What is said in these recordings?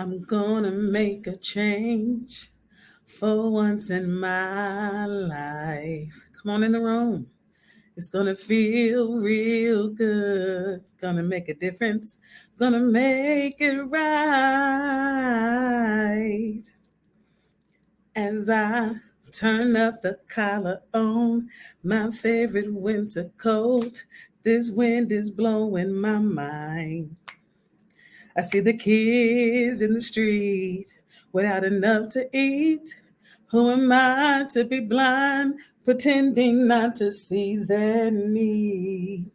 I'm gonna make a change for once in my life. Come on in the room. It's gonna feel real good. Gonna make a difference. Gonna make it right. As I turn up the collar on my favorite winter coat, this wind is blowing my mind. I see the kids in the street without enough to eat. Who am I to be blind, pretending not to see their need?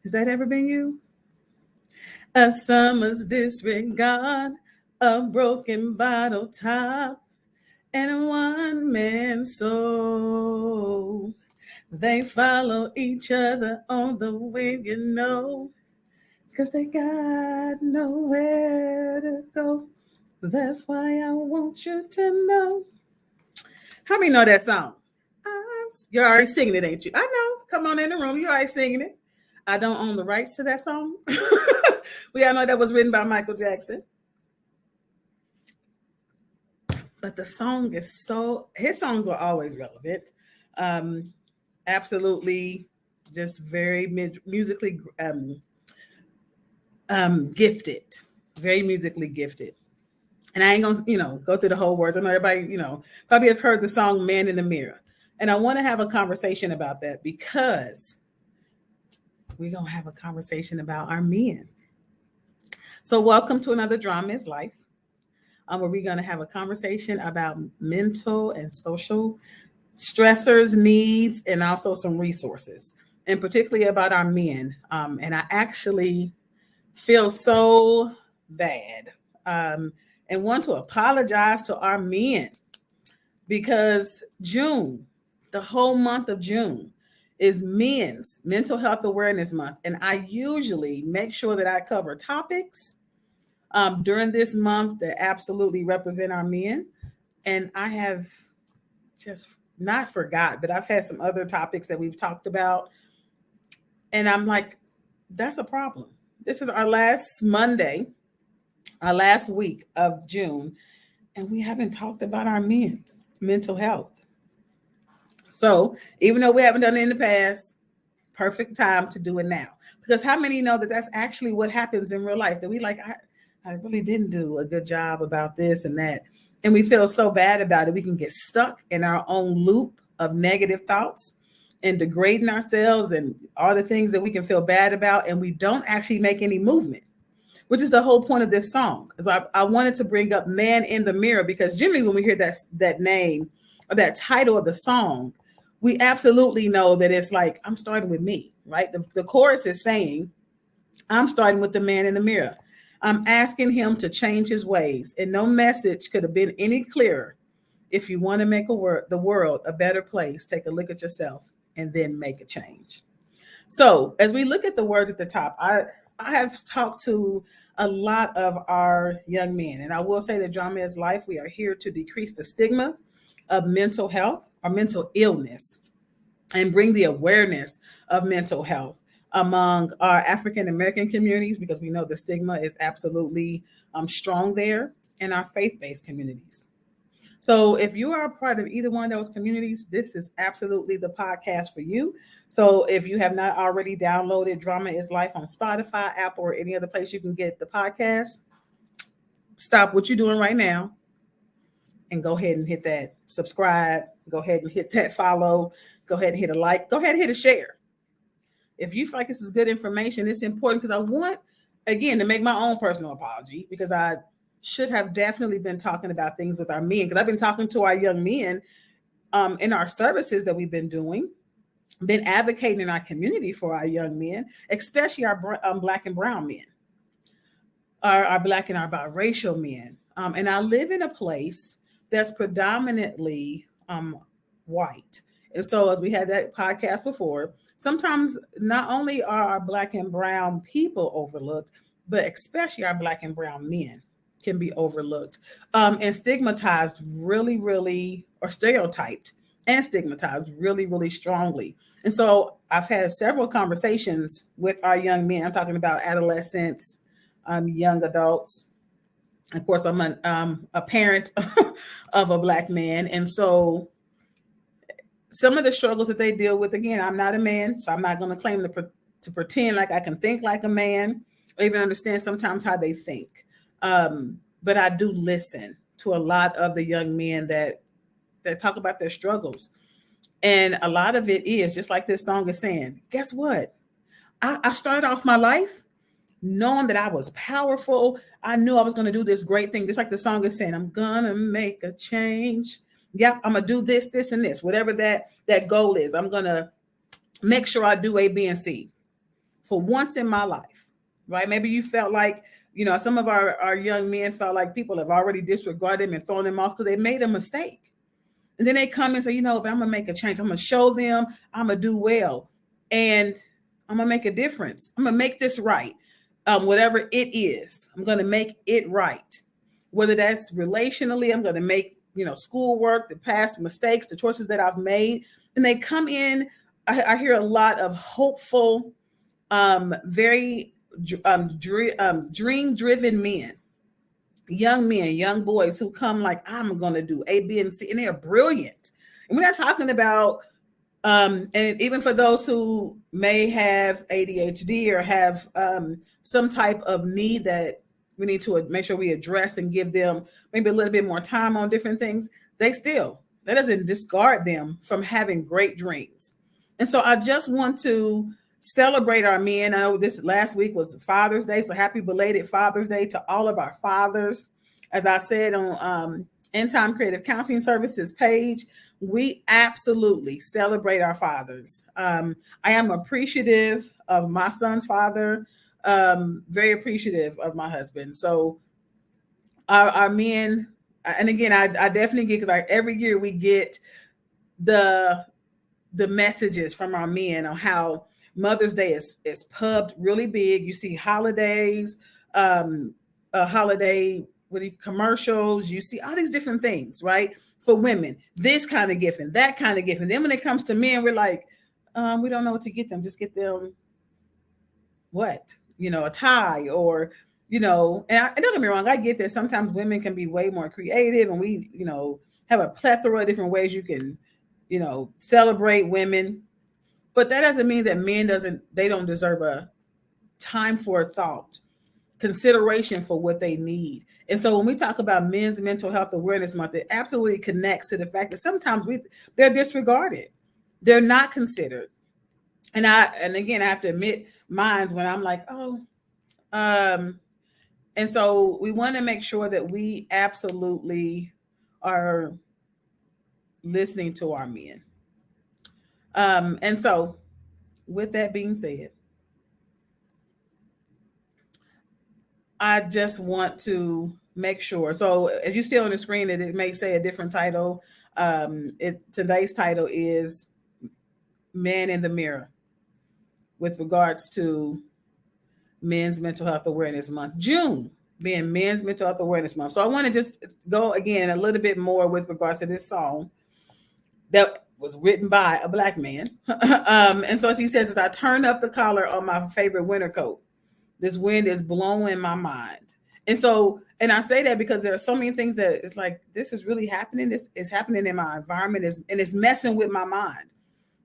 Has that ever been you? A summer's disregard, a broken bottle top, and a one man soul. They follow each other on the wind, you know, 'cause they got nowhere to go. That's why I want you to know. How many know that song? You're already singing it, ain't you? I know. Come on in the room. You're already singing it. I don't own the rights to that song. We all know that was written by Michael Jackson. But the song is his songs were always relevant. Um, Absolutely just very musically gifted, very musically gifted. And I ain't gonna, go through the whole words. I know everybody, probably have heard the song Man in the Mirror. And I want to have a conversation about that because we're gonna have a conversation about our men. So welcome to another Drama is Life, where we're gonna have a conversation about mental and social stressors, needs, and also some resources, and particularly about our men. And I actually feel so bad and want to apologize to our men because June, the whole month of June, is Men's Mental Health Awareness Month. And I usually make sure that I cover topics during this month that absolutely represent our men. And I have just not forgot, but I've had some other topics that we've talked about. And I'm like, that's a problem. This is our last Monday, our last week of June, and we haven't talked about our men's mental health. So even though we haven't done it in the past, perfect time to do it now. Because how many know that that's actually what happens in real life? That we like, I really didn't do a good job about this and that. And we feel so bad about it. We can get stuck in our own loop of negative thoughts and degrading ourselves and all the things that we can feel bad about. And we don't actually make any movement, which is the whole point of this song. Because I wanted to bring up Man in the Mirror, because generally when we hear that name or that title of the song, we absolutely know that it's like, I'm starting with me, right? The chorus is saying, I'm starting with the man in the mirror. I'm asking him to change his ways. And no message could have been any clearer. If you want to make the world a better place, take a look at yourself and then make a change. So as we look at the words at the top, I have talked to a lot of our young men. And I will say that Drama is Life, we are here to decrease the stigma of mental health or mental illness and bring the awareness of mental health among our African American communities, because we know the stigma is absolutely strong there, in our faith-based communities. So if you are a part of either one of those communities, this is absolutely the podcast for you. So if you have not already downloaded Drama is Life on Spotify, Apple, or any other place you can get the podcast, stop what you're doing right now and go ahead and hit that subscribe. Go ahead and hit that follow. Go ahead and hit a like. Go ahead and hit a share. If you feel like this is good information, it's important because I want, again, to make my own personal apology, because I should have definitely been talking about things with our men, because I've been talking to our young men in our services that we've been doing, been advocating in our community for our young men, especially our Black and brown men, our Black and our biracial men. And I live in a place that's predominantly white. And so as we had that podcast before, sometimes not only are our Black and brown people overlooked, but especially our Black and brown men can be overlooked and stigmatized really, really, or stereotyped and stigmatized really, really strongly. And so I've had several conversations with our young men. I'm talking about adolescents, young adults, Of course, I'm a parent of a Black man. And so some of the struggles that they deal with, again, I'm not a man, so I'm not going to claim to pretend like I can think like a man or even understand sometimes how they think. But I do listen to a lot of the young men that talk about their struggles. And a lot of it is just like this song is saying, guess what? I started off my life knowing that I was powerful. I knew I was going to do this great thing. Just like the song is saying, I'm going to make a change. Yep, I'm going to do this, this, and this, whatever that goal is. I'm going to make sure I do A, B, and C for once in my life, right? Maybe you felt like, some of our young men felt like people have already disregarded them and thrown them off because they made a mistake. And then they come and say, but I'm going to make a change. I'm going to show them I'm going to do well. And I'm going to make a difference. I'm going to make this right. Whatever it is, I'm going to make it right. Whether that's relationally, I'm going to make, schoolwork, the past mistakes, the choices that I've made. And they come in, I hear a lot of hopeful, very dream-driven men, young boys who come like, I'm going to do A, B, and C. And they are brilliant. And we're not talking about, and even for those who may have ADHD or have some type of need that we need to make sure we address and give them maybe a little bit more time on different things, that doesn't discard them from having great dreams. And so I just want to celebrate our men. I know this last week was Father's Day, so happy belated Father's Day to all of our fathers. As I said on End Time Creative Counseling Services page, we absolutely celebrate our fathers. I am appreciative of my son's father, very appreciative of my husband. So our men, and again, I definitely get, because every year we get the messages from our men on how Mother's Day is pubbed really big. You see holidays, holiday commercials, you see all these different things, right? For women, this kind of gift and that kind of gift. And then when it comes to men, we're like, we don't know what to get them. Just get them what? A tie or, and don't get me wrong, I get that sometimes women can be way more creative and we, have a plethora of different ways you can, celebrate women. But that doesn't mean that men don't deserve a time for a thought, consideration for what they need. And so when we talk about Men's Mental Health Awareness Month, it absolutely connects to the fact that sometimes they're disregarded. They're not considered. And again, I have to admit mine's when I'm like, and so we want to make sure that we absolutely are listening to our men. And so with that being said, I just want to make sure. So as you see on the screen, it may say a different title. Today's title is Man in the Mirror with regards to Men's Mental Health Awareness Month. June being Men's Mental Health Awareness Month. So I want to just go again a little bit more with regards to this song that was written by a Black man. And so as he says, as I turn up the collar on my favorite winter coat, this wind is blowing my mind. And so, and I say that because there are so many things that it's like, this is really happening. This is happening in my environment, and it's messing with my mind.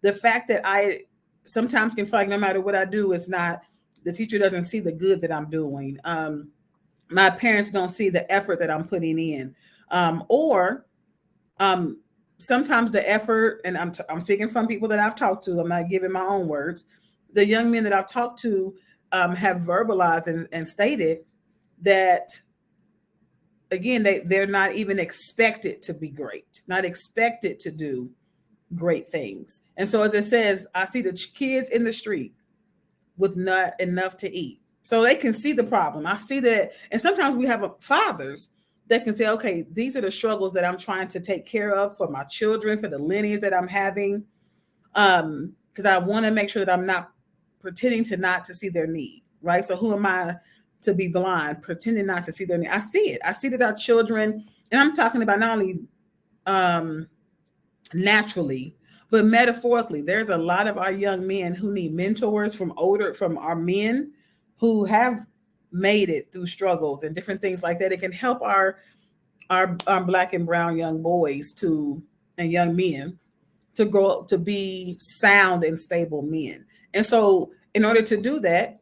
The fact that I sometimes can feel like no matter what I do, it's not, the teacher doesn't see the good that I'm doing. My parents don't see the effort that I'm putting in. Sometimes the effort, and I'm speaking from people that I've talked to, I'm not giving my own words. The young men that I've talked to have verbalized and stated that, again, they're not even expected to be great, not expected to do great things. And so as it says, I see the kids in the street with not enough to eat. So they can see the problem. I see that. And sometimes we have fathers that can say, okay, these are the struggles that I'm trying to take care of for my children, for the lineage that I'm having. Because I want to make sure that I'm not pretending not to see their need, right? So who am I to be blind, pretending not to see their need? I see it. I see that our children, and I'm talking about not only naturally, but metaphorically, there's a lot of our young men who need mentors from our men who have made it through struggles and different things like that. It can help our Black and brown young boys to and young men to grow up to be sound and stable men. And so, in order to do that,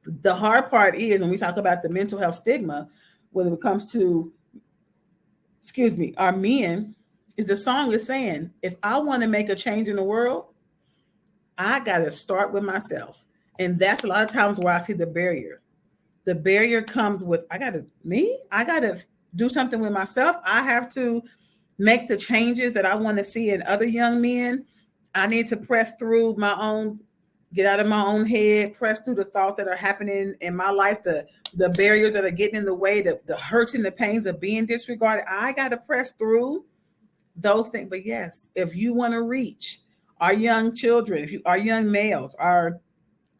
the hard part is when we talk about the mental health stigma, when it comes to, excuse me, our men, is the song is saying, if I want to make a change in the world, I got to start with myself. And that's a lot of times where I see the barrier. The barrier comes with, I got to do something with myself. I have to make the changes that I want to see in other young men. I need to press through my own, get out of my own head, press through the thoughts that are happening in my life, the barriers that are getting in the way, the hurts and the pains of being disregarded. I got to press through those things. But yes, if you want to reach our young children, if you our young males,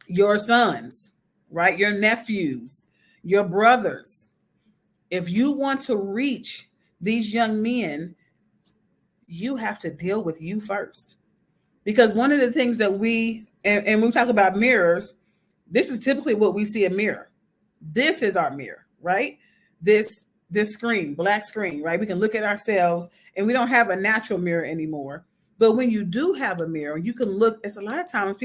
your sons, right, your nephews, your brothers, if you want to reach these young men, you have to deal with you first. Because one of the things that and we talk about mirrors, this is typically what we see a mirror. This is our mirror, right? This screen, black screen, right? We can look at ourselves and we don't have a natural mirror anymore. But when you do have a mirror, you can look, it's a lot of times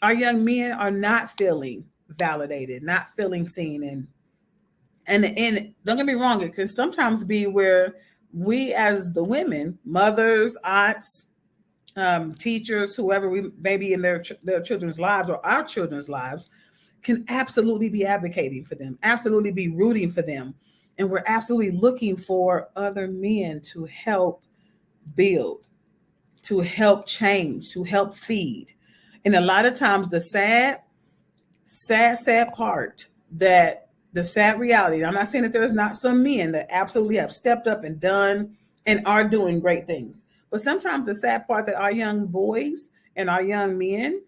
our young men are not feeling validated, not feeling seen. And don't get me wrong, it can sometimes be where we as the women, mothers, aunts, teachers, whoever we may be in their children's lives or our children's lives, can absolutely be advocating for them, absolutely be rooting for them. And we're absolutely looking for other men to help build, to help change, to help feed. And a lot of times the sad part, that the sad reality, I'm not saying that there's not some men that absolutely have stepped up and done and are doing great things. But sometimes the sad part that our young boys and our young men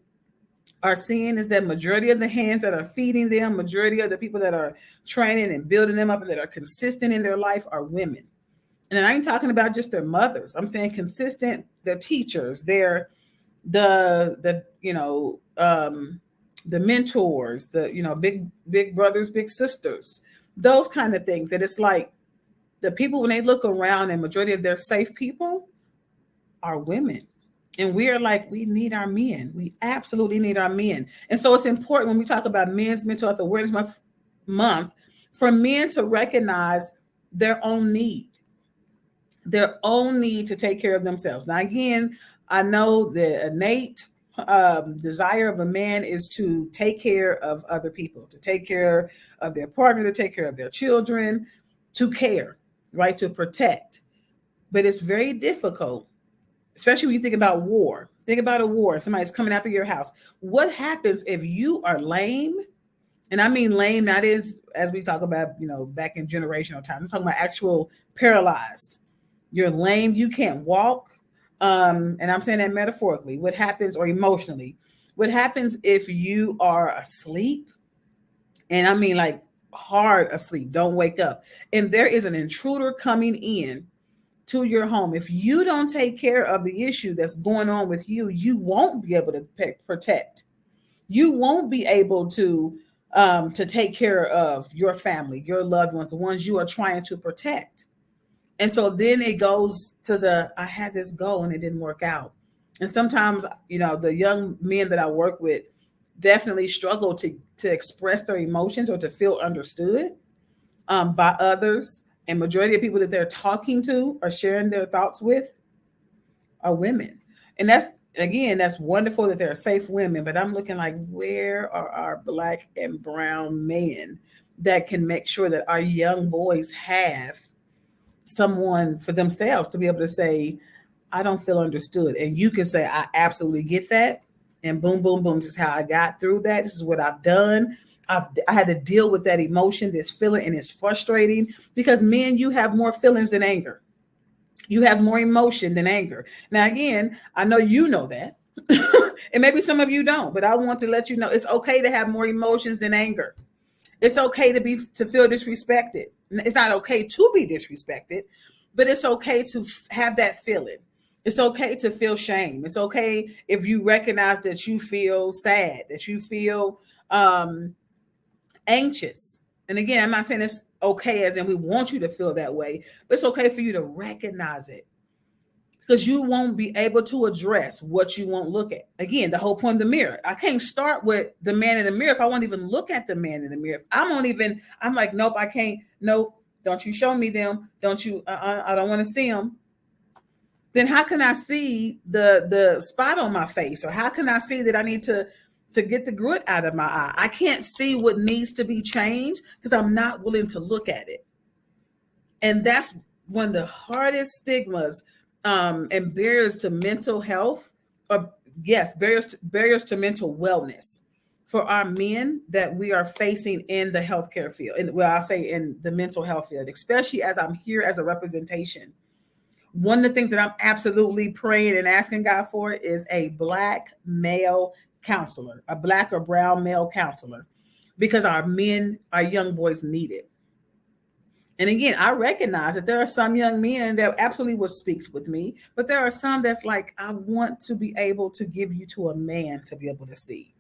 are seeing is that majority of the hands that are feeding them, majority of the people that are training and building them up and that are consistent in their life are women. And I ain't talking about just their mothers. I'm saying consistent, their teachers, the mentors, big brothers, big sisters, those kind of things. That it's like the people, when they look around, and majority of their safe people are women. And we are like, we need our men. We absolutely need our men. And so it's important when we talk about Men's Mental Health Awareness Month for men to recognize their own need to take care of themselves. Now, again, I know the innate desire of a man is to take care of other people, to take care of their partner, to take care of their children, to care, right, to protect. But it's very difficult, especially when you think about war. Think about a war. Somebody's coming after your house. What happens if you are lame? And I mean lame, not as we talk about, back in generational time. I'm talking about actual paralyzed. You're lame. You can't walk. And I'm saying that metaphorically. What happens, or emotionally? What happens if you are asleep? And I mean like hard asleep. Don't wake up. And there is an intruder coming in to your home. If you don't take care of the issue that's going on with you, you won't be able to protect. You won't be able to take care of your family, your loved ones, the ones you are trying to protect. And so then it goes to I had this goal and it didn't work out. And sometimes, the young men that I work with definitely struggle to express their emotions or to feel understood by others. And majority of people that they're talking to or sharing their thoughts with are women. And that's wonderful that they're safe women, but I'm looking like, where are our Black and brown men that can make sure that our young boys have someone for themselves to be able to say, I don't feel understood. And you can say, I absolutely get that. And boom, boom, boom, this is how I got through that. This is what I've done. I had to deal with that emotion, this feeling, and it's frustrating because men, you have more feelings than anger. You have more emotion than anger. Now, again, I know you know that. And maybe some of you don't, but I want to let you know it's okay to have more emotions than anger. It's okay to feel disrespected. It's not okay to be disrespected, but it's okay to have that feeling. It's okay to feel shame. It's okay if you recognize that you feel sad, that you feel anxious. And again, I'm not saying it's okay as in we want you to feel that way, but it's okay for you to recognize it, because you won't be able to address what you won't look at. Again, the whole point of the mirror. I can't start with the man in the mirror if I won't even look at the man in the mirror. If I'm like, nope, I can't. Nope, don't you show me them. Don't you, I don't want to see them. Then how can I see the spot on my face? Or how can I see that I need to get the grit out of my eye? I can't see what needs to be changed because I'm not willing to look at it. And that's one of the hardest stigmas and barriers to mental health, or yes, barriers to mental wellness for our men that we are facing in the healthcare field. And well, I'll say in the mental health field, especially as I'm here as a representation. One of the things that I'm absolutely praying and asking God for is a Black male counselor, a Black or brown male counselor, because our men, our young boys need it. And again, I recognize that there are some young men that absolutely will speak with me, but there are some that's like, I want to be able to give you to a man to be able to see.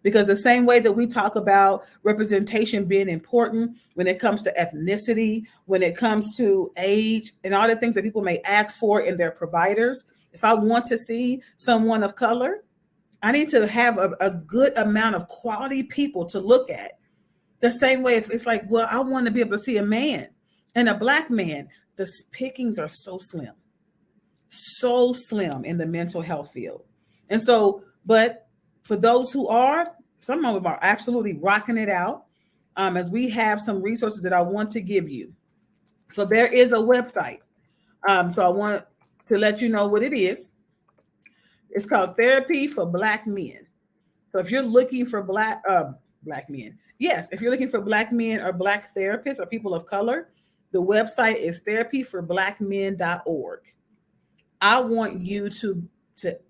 Because the same way that we talk about representation being important when it comes to ethnicity, when it comes to age, and all the things that people may ask for in their providers, if I want to see someone of color, I need to have a good amount of quality people to look at. The same way if it's like, well, I want to be able to see a man and a Black man, the pickings are so slim in the mental health field. And so, but for those who are, some of them are absolutely rocking it out, as we have some resources that I want to give you. So there is a website. So I want to let you know what it is. It's called Therapy for Black Men. So if you're looking for Black men, yes, if you're looking for Black men or Black therapists or people of color, the website is therapyforblackmen.org. I want you to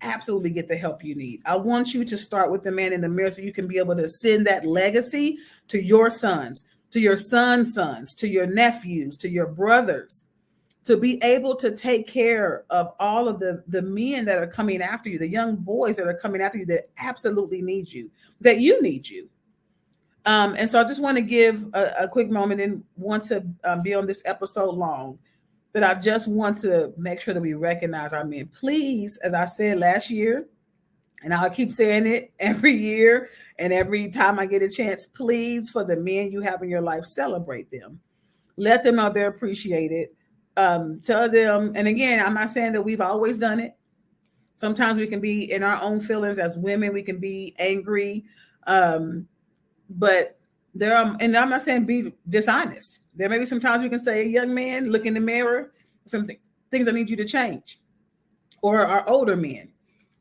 absolutely get the help you need. I want you to start with the man in the mirror so you can be able to send that legacy to your sons, to your sons' sons, to your nephews, to your brothers, to be able to take care of all of the men that are coming after you, the young boys that are coming after you that absolutely need you, that you need you. And so I just want to give a quick moment and want to be on this episode long, but I just want to make sure that we recognize our men. Please, as I said last year, and I'll keep saying it every year and every time I get a chance, please, for the men you have in your life, celebrate them. Let them know they're appreciated. Tell them, and again, I'm not saying that we've always done it. Sometimes we can be in our own feelings as women. We can be angry. But there are, and I'm not saying be dishonest. There may be some times we can say, young man, look in the mirror, some things I need you to change. Or our older men,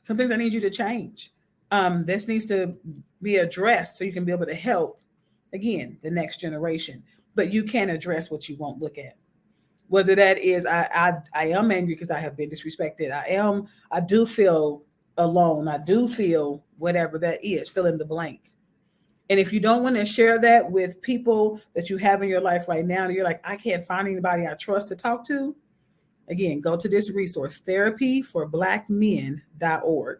some things I need you to change. This needs to be addressed so you can be able to help, again, the next generation. But you can't address what you won't look at. Whether that is, I am angry because I have been disrespected. I do feel alone. I do feel whatever that is, fill in the blank. And if you don't want to share that with people that you have in your life right now, and you're like, I can't find anybody I trust to talk to, again, go to this resource, therapyforblackmen.org,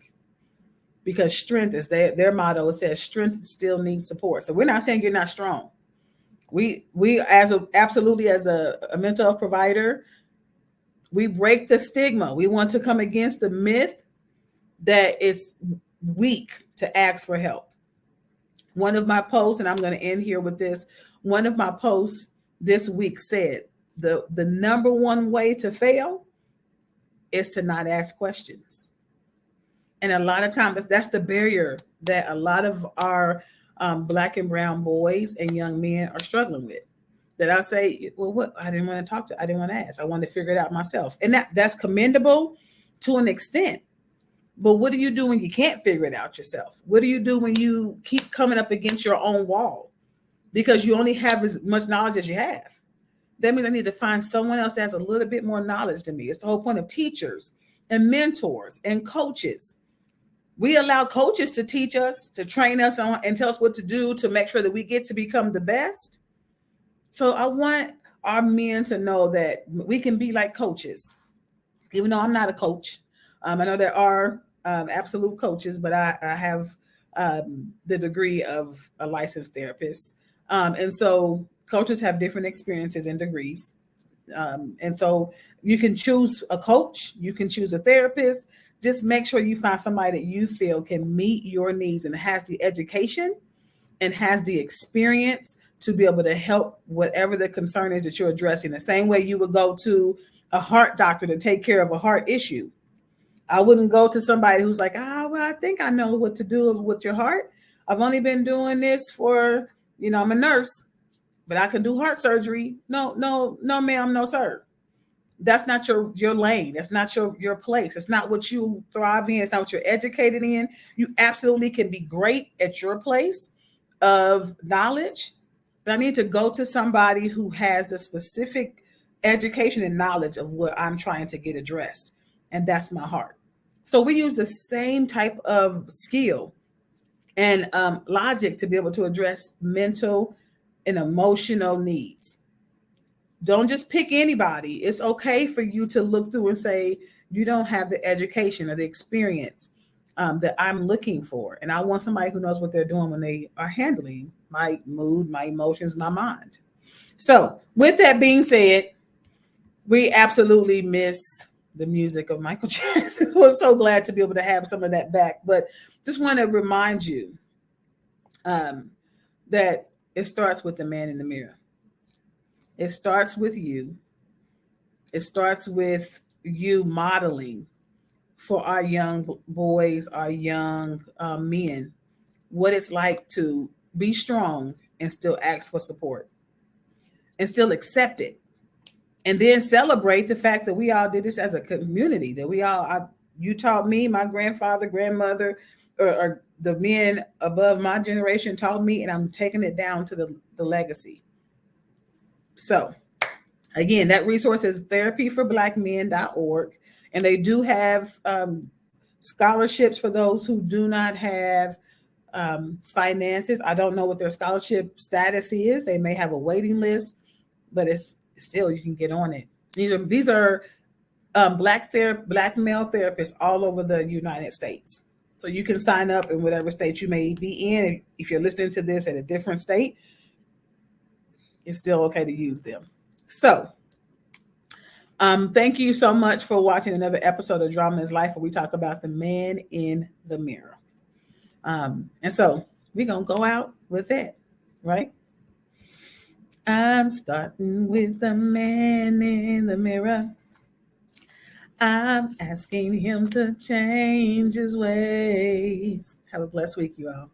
because strength is their motto. It says strength still needs support. So we're not saying you're not strong. We absolutely as a mental health provider, we break the stigma. We want to come against the myth that it's weak to ask for help. One of my posts, and I'm going to end here with this, one of my posts this week said, the number one way to fail is to not ask questions. And a lot of times that's the barrier that a lot of our Black and brown boys and young men are struggling with. That I say, well, what? I didn't want to talk to, I didn't want to ask. I wanted to figure it out myself. And that's commendable to an extent. But what do you do when you can't figure it out yourself? What do you do when you keep coming up against your own wall because you only have as much knowledge as you have? That means I need to find someone else that has a little bit more knowledge than me. It's the whole point of teachers and mentors and coaches. We allow coaches to teach us, to train us on, and tell us what to do to make sure that we get to become the best. So I want our men to know that we can be like coaches, even though I'm not a coach. I know there are absolute coaches, but I have the degree of a licensed therapist. And so coaches have different experiences and degrees. And so you can choose a coach, you can choose a therapist. Just make sure you find somebody that you feel can meet your needs and has the education and has the experience to be able to help whatever the concern is that you're addressing. The same way you would go to a heart doctor to take care of a heart issue. I wouldn't go to somebody who's like, well, I think I know what to do with your heart. I've only been doing this for, I'm a nurse, but I can do heart surgery. No, no, no, ma'am, no, sir. That's not your lane. That's not your place. It's not what you thrive in. It's not what you're educated in. You absolutely can be great at your place of knowledge, but I need to go to somebody who has the specific education and knowledge of what I'm trying to get addressed. And that's my heart. So we use the same type of skill and logic to be able to address mental and emotional needs. Don't just pick anybody. It's okay for you to look through and say, you don't have the education or the experience that I'm looking for. And I want somebody who knows what they're doing when they are handling my mood, my emotions, my mind. So with that being said, we absolutely miss the music of Michael Jackson. We're so glad to be able to have some of that back. But just want to remind you that it starts with the man in the mirror. It starts with you. It starts with you modeling for our young boys, our young men, what it's like to be strong and still ask for support and still accept it. And then celebrate the fact that we all did this as a community, that you taught me, my grandfather, grandmother, or the men above my generation taught me, and I'm taking it down to the legacy. So again, that resource is therapyforblackmen.org. And they do have scholarships for those who do not have finances. I don't know what their scholarship status is. They may have a waiting list, but it's still, you can get on it. These are black male therapists all over the United States. So you can sign up in whatever state you may be in. If you're listening to this at a different state, it's still okay to use them. So thank you so much for watching another episode of Drama is Life, where we talk about the man in the mirror. And so we're going to go out with that, right? I'm starting with the man in the mirror. I'm asking him to change his ways. Have a blessed week, you all.